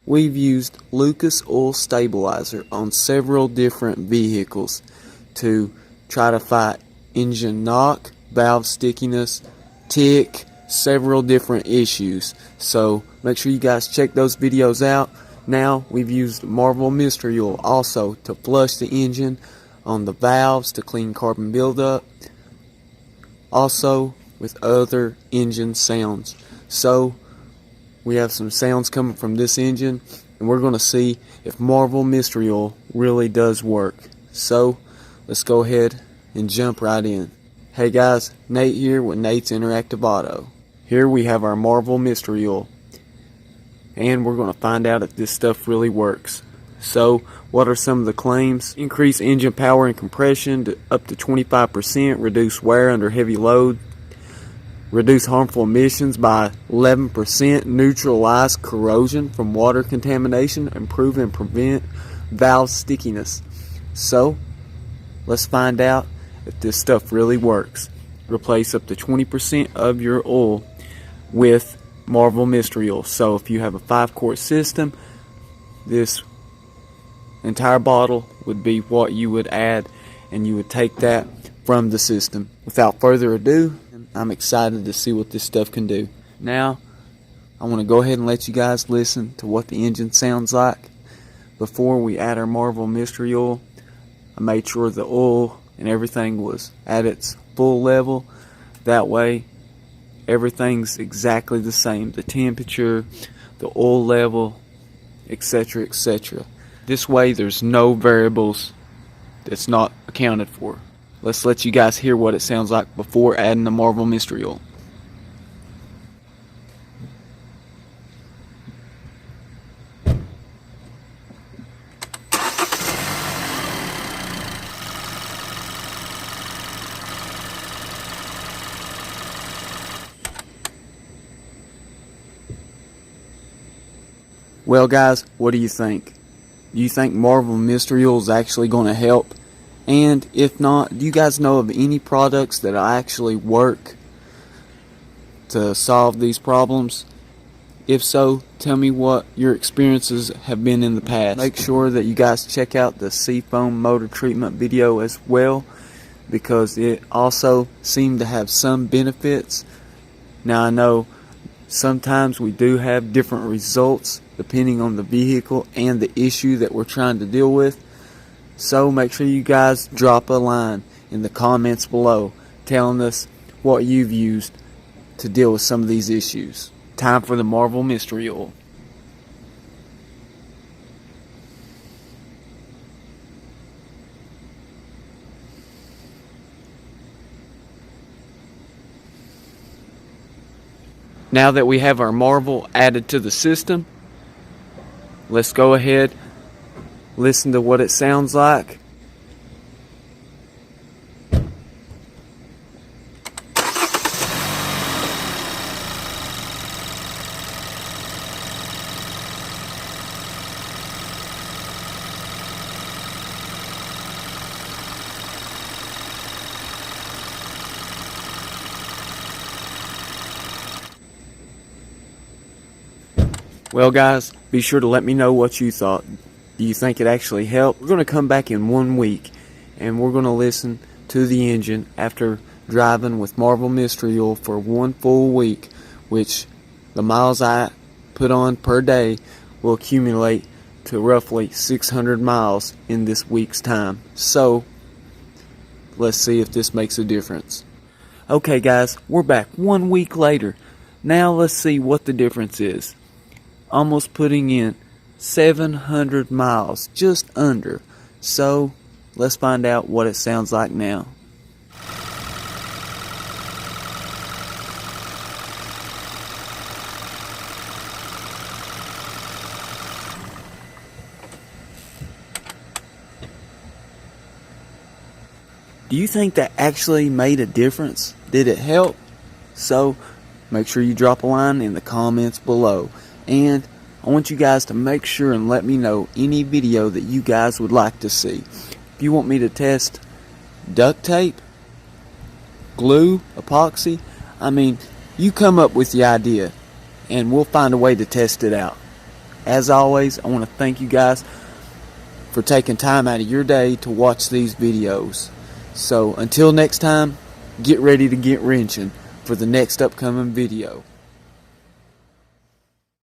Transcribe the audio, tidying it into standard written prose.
We've used Lucas Oil Stabilizer on several different vehicles to try to fight engine knock, valve stickiness, tick, several different issues. So make sure you guys check those videos out. Now we've used Marvel Mystery Oil also to flush the engine on the valves to clean carbon buildup, also with other engine sounds. So we have some sounds coming from this engine, and we're going to see if Marvel Mystery Oil really does work. So let's go ahead and jump right in. Hey guys, Nate here with Nate's Interactive Auto. Here we have our Marvel Mystery Oil, and we're going to find out if this stuff really works. So what are some of the claims? Increase engine power and compression to up to 25%, reduce wear under heavy load, reduce harmful emissions by 11%, neutralize corrosion from water contamination, improve and prevent valve stickiness. So let's find out if this stuff really works. Replace up to 20% of your oil with Marvel Mystery Oil. So if you have a 5-quart system, this entire bottle would be what you would add, and you would take that from the system. Without further ado, I'm excited to see what this stuff can do. Now I want to go ahead and let you guys listen to what the engine sounds like. Before we add our Marvel Mystery Oil, I made sure the oil and everything was at its full level. That way everything's exactly the same, the temperature, the oil level, etc., etc. This way there's no variables that's not accounted for. Let's let you guys hear what it sounds like before adding the Marvel Mystery Oil. Well guys, what do you think? Do you think Marvel Mystery Oil is actually going to help? And if not, do you guys know of any products that actually work to solve these problems? If so, tell me what your experiences have been in the past. Make sure that you guys check out the seafoam motor treatment video as well, because it also seemed to have some benefits. Now I know sometimes we do have different results depending on the vehicle and the issue that we're trying to deal with. So make sure you guys drop a line in the comments below telling us what you've used to deal with some of these issues. Time for the Marvel Mystery Oil. Now that we have our Marvel added to the system, let's go ahead, listen to what it sounds like. Well guys, be sure to let me know what you thought. Do you think it actually helped? We're going to come back in 1 week and we're going to listen to the engine after driving with Marvel Mystery Oil for 1 full week, which the miles I put on per day will accumulate to roughly 600 miles in this week's time. So let's see if this makes a difference. Okay guys, we're back 1 week later. Now let's see what the difference is. Almost putting in 700 miles, just under. So let's find out what it sounds like now. Do you think that actually made a difference? Did it help? So make sure you drop a line in the comments below. And I want you guys to make sure and let me know any video that you guys would like to see. If you want me to test duct tape, glue, epoxy, I mean, you come up with the idea and we'll find a way to test it out. As always, I want to thank you guys for taking time out of your day to watch these videos. So until next time, get ready to get wrenching for the next upcoming video.